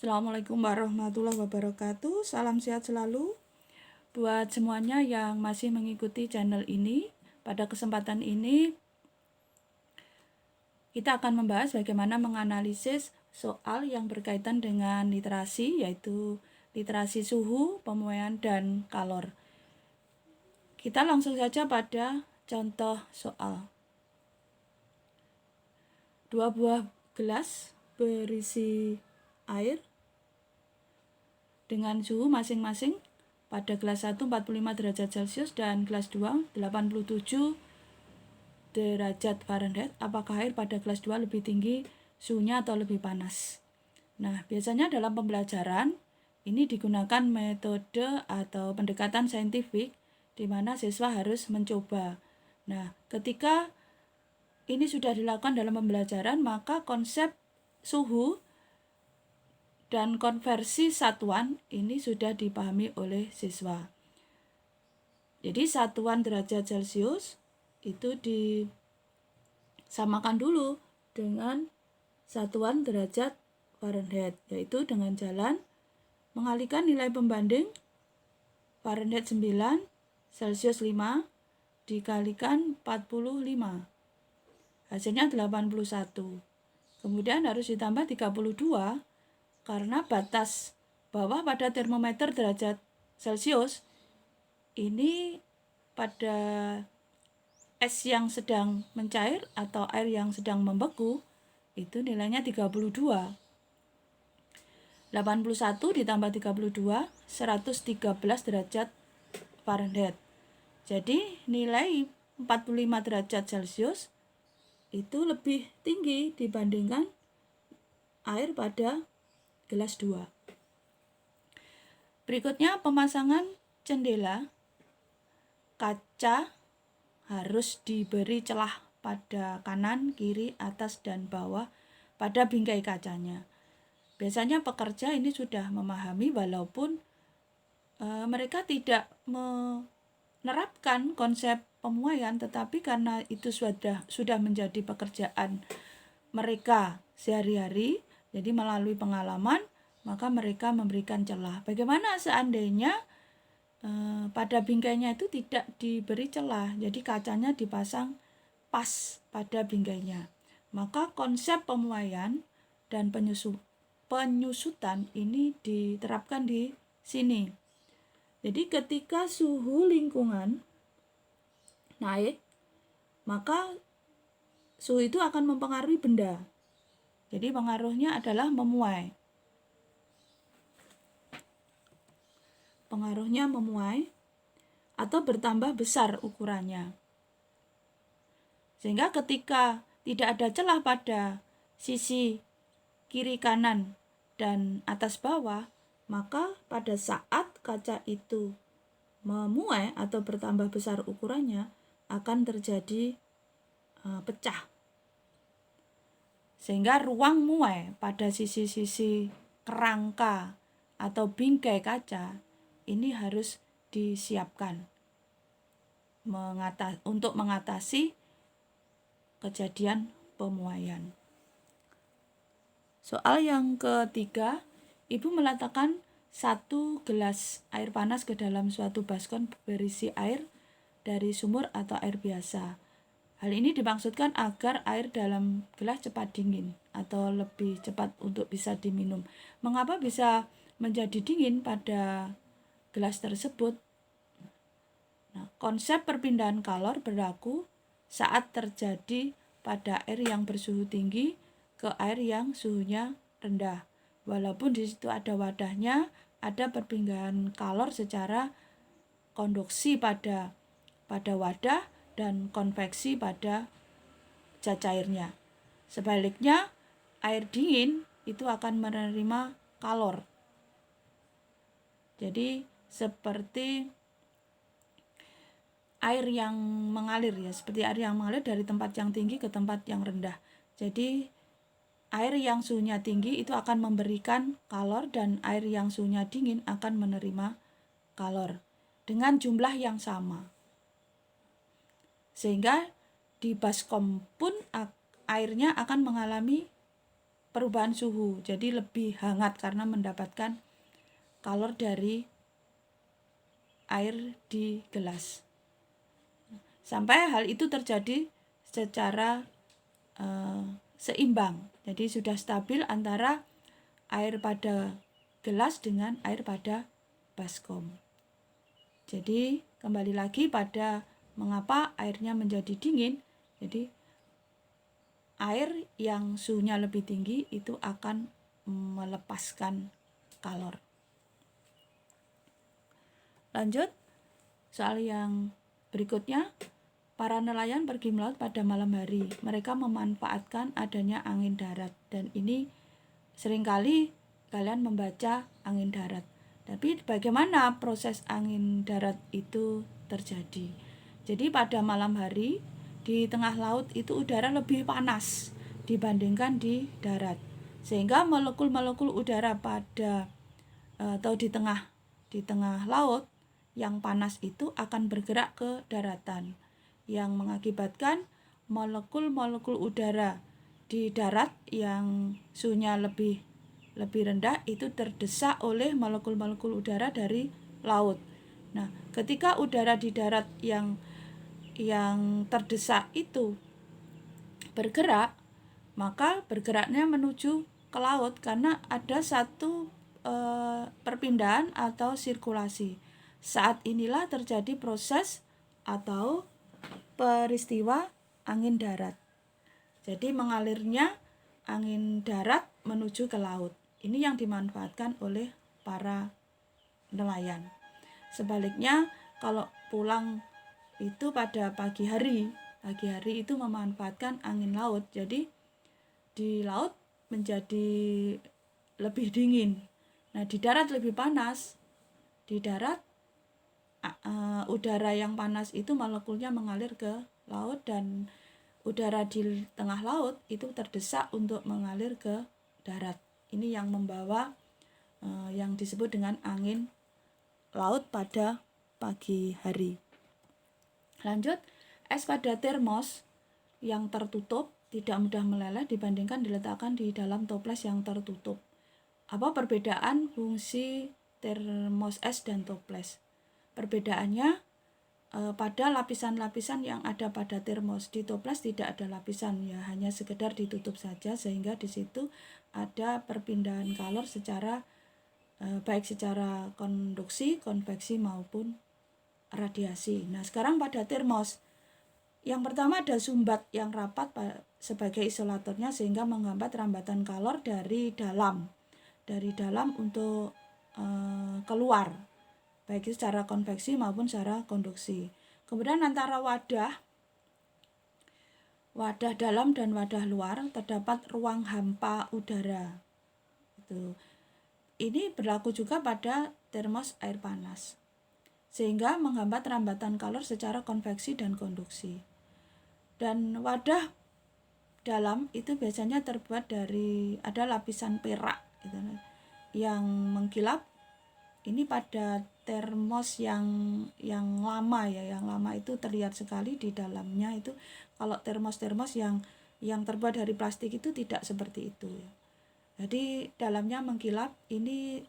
Assalamualaikum warahmatullahi wabarakatuh. Salam sehat selalu buat semuanya yang masih mengikuti channel ini. Pada kesempatan ini kita akan membahas bagaimana menganalisis soal yang berkaitan dengan literasi, yaitu literasi suhu, pemuaian, dan kalor. Kita langsung saja pada contoh soal. 2 buah gelas berisi air dengan suhu masing-masing. Pada gelas 1 45 derajat Celcius dan gelas 2 87 derajat Fahrenheit. Apakah air pada gelas 2 lebih tinggi suhunya atau lebih panas? Nah, biasanya dalam pembelajaran ini digunakan metode atau pendekatan saintifik di mana siswa harus mencoba. Nah, ketika ini sudah dilakukan dalam pembelajaran, maka konsep suhu dan konversi satuan ini sudah dipahami oleh siswa. Jadi satuan derajat Celcius itu disamakan dulu dengan satuan derajat Fahrenheit, yaitu dengan jalan mengalihkan nilai pembanding Fahrenheit 9, Celcius 5 dikalikan 45. Hasilnya 81. Kemudian harus ditambah 32 karena batas bawah pada termometer derajat Celcius ini pada es yang sedang mencair atau air yang sedang membeku itu nilainya 32. 81 ditambah 32, 113 derajat Fahrenheit. Jadi nilai 45 derajat Celcius itu lebih tinggi dibandingkan air pada gelas 2. Berikutnya pemasangan jendela. Kaca harus diberi celah pada kanan, kiri, atas, dan bawah pada bingkai kacanya. Biasanya pekerja ini sudah memahami walaupun mereka tidak menerapkan konsep pemuaian, tetapi karena itu sudah menjadi pekerjaan mereka sehari-hari, jadi melalui pengalaman, maka mereka memberikan celah. Bagaimana seandainya pada bingkainya itu tidak diberi celah, jadi kacanya dipasang pas pada bingkainya. Maka konsep pemuaian dan penyusutan ini diterapkan di sini. Jadi ketika suhu lingkungan naik, maka suhu itu akan mempengaruhi benda. Jadi pengaruhnya adalah memuai. Pengaruhnya memuai atau bertambah besar ukurannya. Sehingga ketika tidak ada celah pada sisi kiri kanan dan atas bawah, maka pada saat kaca itu memuai atau bertambah besar ukurannya akan terjadi pecah. Sehingga ruang muai pada sisi-sisi kerangka atau bingkai kaca ini harus disiapkan untuk mengatasi kejadian pemuaian. Soal yang ketiga, Ibu meletakkan 1 gelas air panas ke dalam suatu baskom berisi air dari sumur atau air biasa. Hal ini dimaksudkan agar air dalam gelas cepat dingin atau lebih cepat untuk bisa diminum. Mengapa bisa menjadi dingin pada gelas tersebut? Nah, konsep perpindahan kalor berlaku saat terjadi pada air yang bersuhu tinggi ke air yang suhunya rendah. Walaupun di situ ada wadahnya, ada perpindahan kalor secara konduksi pada wadah dan konveksi pada zat cairnya. Sebaliknya, air dingin itu akan menerima kalor. Jadi seperti air yang mengalir seperti air yang mengalir dari tempat yang tinggi ke tempat yang rendah. Jadi air yang suhunya tinggi itu akan memberikan kalor dan air yang suhunya dingin akan menerima kalor dengan jumlah yang sama. Sehingga di baskom pun airnya akan mengalami perubahan suhu, jadi lebih hangat karena mendapatkan kalor dari air di gelas. Sampai hal itu terjadi secara seimbang, jadi sudah stabil antara air pada gelas dengan air pada baskom. Jadi kembali lagi pada mengapa airnya menjadi dingin. Jadi air yang suhunya lebih tinggi itu akan melepaskan kalor. Lanjut, soal yang berikutnya. Para nelayan pergi melaut pada malam hari. Mereka memanfaatkan adanya angin darat. Dan ini seringkali kalian membaca angin darat. Tapi bagaimana proses angin darat itu terjadi? Jadi pada malam hari di tengah laut itu udara lebih panas dibandingkan di darat, sehingga molekul-molekul udara pada atau di tengah laut yang panas itu akan bergerak ke daratan, yang mengakibatkan molekul-molekul udara di darat yang suhunya lebih rendah itu terdesak oleh molekul-molekul udara dari laut. Nah, ketika udara di darat yang terdesak itu bergerak, maka bergeraknya menuju ke laut karena ada satu perpindahan atau sirkulasi. Saat inilah terjadi proses atau peristiwa angin darat. Jadi mengalirnya angin darat menuju ke laut. Ini yang dimanfaatkan oleh para nelayan. Sebaliknya kalau pulang itu pada pagi hari itu memanfaatkan angin laut. Jadi di laut menjadi lebih dingin. Nah, di darat lebih panas. Di darat udara yang panas itu molekulnya mengalir ke laut, dan udara di tengah laut itu terdesak untuk mengalir ke darat. Ini yang membawa yang disebut dengan angin laut pada pagi hari. Lanjut, es pada termos yang tertutup tidak mudah meleleh dibandingkan diletakkan di dalam toples yang tertutup. Apa perbedaan fungsi termos es dan toples? Perbedaannya pada lapisan-lapisan yang ada pada termos. Di toples tidak ada lapisan, ya hanya sekedar ditutup saja, sehingga di situ ada perpindahan kalor secara baik secara konduksi, konveksi maupun radiasi. Nah, sekarang pada termos, yang pertama ada sumbat yang rapat sebagai isolatornya sehingga menghambat rambatan kalor dari dalam untuk keluar, baik itu secara konveksi maupun secara konduksi. Kemudian antara wadah dalam dan wadah luar terdapat ruang hampa udara. Ini berlaku juga pada termos air panas, sehingga menghambat rambatan kalor secara konveksi dan konduksi. Dan wadah dalam itu biasanya terbuat dari ada lapisan perak gitu, yang mengkilap. Ini pada termos yang lama ya, yang lama itu terlihat sekali di dalamnya itu. Kalau termos yang terbuat dari plastik itu tidak seperti itu ya. Jadi dalamnya mengkilap. Ini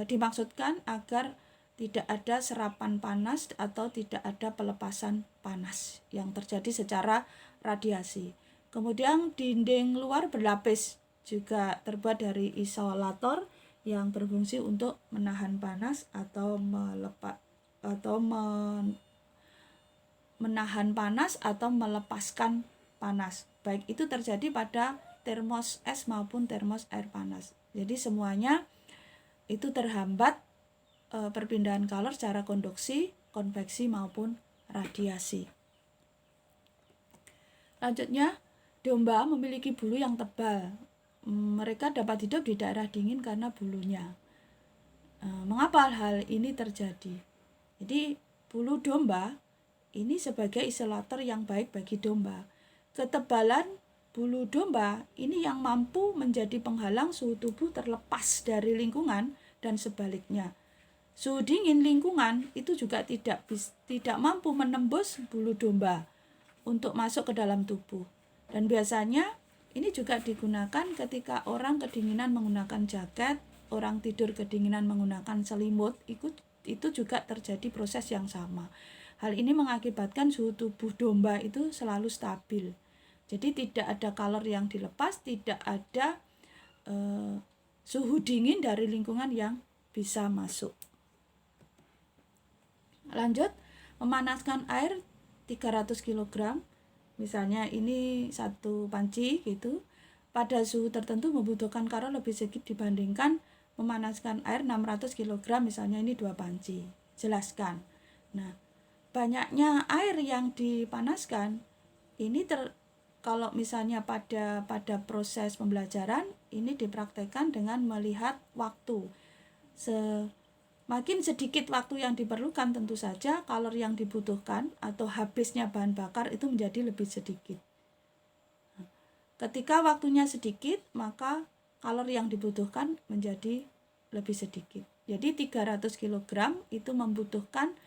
dimaksudkan agar tidak ada serapan panas atau tidak ada pelepasan panas yang terjadi secara radiasi. Kemudian dinding luar berlapis juga terbuat dari isolator yang berfungsi untuk menahan panas atau menahan panas atau melepaskan panas. Baik itu terjadi pada termos es maupun termos air panas. Jadi semuanya itu terhambat perpindahan kalor secara konduksi, konveksi maupun radiasi. Lanjutnya, domba memiliki bulu yang tebal. Mereka dapat hidup di daerah dingin karena bulunya. Mengapa hal ini terjadi? Jadi bulu domba ini sebagai isolator yang baik bagi domba. Ketebalan bulu domba ini yang mampu menjadi penghalang suhu tubuh terlepas dari lingkungan, dan sebaliknya. Suhu dingin lingkungan itu juga tidak mampu menembus bulu domba untuk masuk ke dalam tubuh. Dan biasanya ini juga digunakan ketika orang kedinginan menggunakan jaket, orang tidur kedinginan menggunakan selimut, itu juga terjadi proses yang sama. Hal ini mengakibatkan suhu tubuh domba itu selalu stabil. Jadi tidak ada kalor yang dilepas, tidak ada suhu dingin dari lingkungan yang bisa masuk. Lanjut, memanaskan air 300 kg. Misalnya ini satu panci gitu. Pada suhu tertentu membutuhkan kalori lebih sedikit dibandingkan memanaskan air 600 kg, misalnya ini 2 panci. Jelaskan. Nah, banyaknya air yang dipanaskan ini kalau misalnya pada proses pembelajaran ini dipraktekkan dengan melihat waktu. Semakin sedikit waktu yang diperlukan, tentu saja kalori yang dibutuhkan atau habisnya bahan bakar itu menjadi lebih sedikit. Ketika waktunya sedikit, maka kalori yang dibutuhkan menjadi lebih sedikit. Jadi 300 kg itu membutuhkan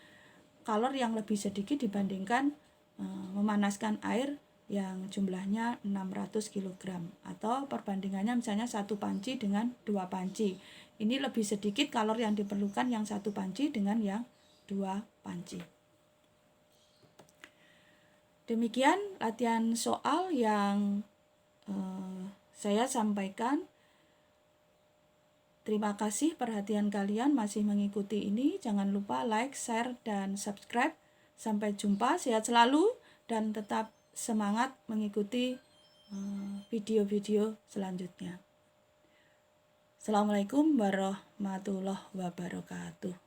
kalori yang lebih sedikit dibandingkan memanaskan air yang jumlahnya 600 kg. Atau perbandingannya misalnya 1 panci dengan 2 panci. Ini lebih sedikit kalori yang diperlukan yang 1 panci dengan yang 2 panci. Demikian latihan soal yang saya sampaikan. Terima kasih perhatian kalian masih mengikuti ini. Jangan lupa like, share, dan subscribe. Sampai jumpa, sehat selalu, dan tetap semangat mengikuti video-video selanjutnya. Assalamualaikum warahmatullahi wabarakatuh.